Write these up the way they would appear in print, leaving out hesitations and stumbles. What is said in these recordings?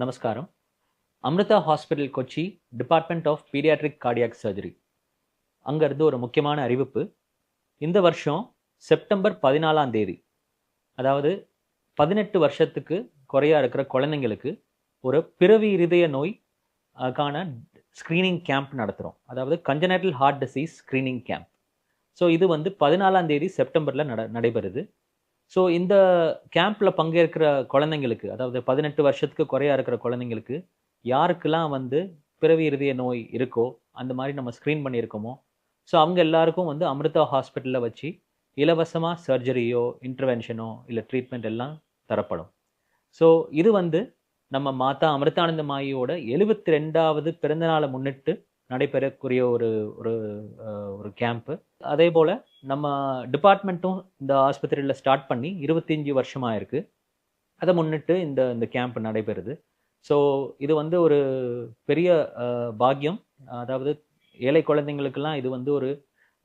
நமஸ்காரம். Amrita hospital Kochi, department of paediatric cardiac surgery. அங்கேருந்து ஒரு முக்கியமான அறிவிப்பு. இந்த வருஷம் செப்டம்பர் 14ஆம் தேதி, அதாவது 18 வருஷத்துக்கு குறையா இருக்கிற குழந்தைங்களுக்கு ஒரு பிறவி இருதய நோய் க்கான ஸ்க்ரீனிங் கேம்ப் நடத்துகிறோம். அதாவது congenital heart disease screening camp. So இது வந்து 14ஆம் தேதி செப்டம்பரில் நடைபெறுது. ஸோ இந்த கேம்பில் பங்கேற்கிற குழந்தைங்களுக்கு, அதாவது 18 வருஷத்துக்கு குறையா இருக்கிற குழந்தைங்களுக்கு யாருக்கெல்லாம் வந்து பிறவி இருதய நோய் இருக்கோ, அந்த மாதிரி நம்ம ஸ்க்ரீன் பண்ணியிருக்கோமோ, ஸோ அவங்க எல்லாருக்கும் வந்து அமிர்தா ஹாஸ்பிட்டலில் வச்சு இலவசமாக சர்ஜரியோ, இன்டர்வென்ஷனோ இல்லை ட்ரீட்மெண்ட் எல்லாம் தரப்படும். ஸோ இது வந்து நம்ம மாதா அமிர்தானந்தமாயியோட 72வது பிறந்தநாளை முன்னிட்டு நடைபெறக்கூடிய ஒரு ஒரு ஒரு கேம்ப்பு. அதே போல் நம்ம டிபார்ட்மெண்ட்டும் இந்த ஆஸ்பத்திரியில் ஸ்டார்ட் பண்ணி 25 வருஷமாக இருக்குது. அதை முன்னிட்டு இந்த இந்த கேம்ப் நடைபெறுது. ஸோ இது வந்து ஒரு பெரிய பாக்கியம். அதாவது ஏழை குழந்தைங்களுக்கெல்லாம் இது வந்து ஒரு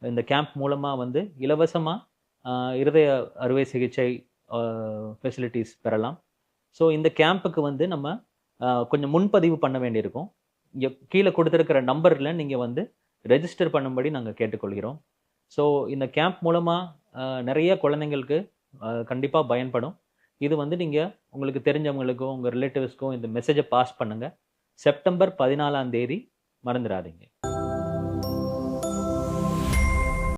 இந்த கேம்ப் மூலமாக வந்து இலவசமாக இருதய அறுவை சிகிச்சை ஃபெசிலிட்டிஸ் பெறலாம். ஸோ இந்த கேம்புக்கு வந்து நம்ம கொஞ்சம் முன்பதிவு பண்ண வேண்டியிருக்கும். இங்கே கீழே கொடுத்துருக்கிற நம்பரில் நீங்கள் வந்து ரெஜிஸ்டர் பண்ணும்படி நாங்கள் கேட்டுக்கொள்கிறோம். ஸோ இந்த கேம்ப் மூலமாக நிறைய குழந்தைங்களுக்கு கண்டிப்பாக பயன்படும். இது வந்து நீங்கள் உங்களுக்கு தெரிஞ்சவங்களுக்கும் உங்கள் ரிலேட்டிவ்ஸ்க்கும் இந்த மெசேஜை பாஸ் பண்ணுங்கள். செப்டம்பர் 14ஆம் தேதி மறந்துடாதீங்க.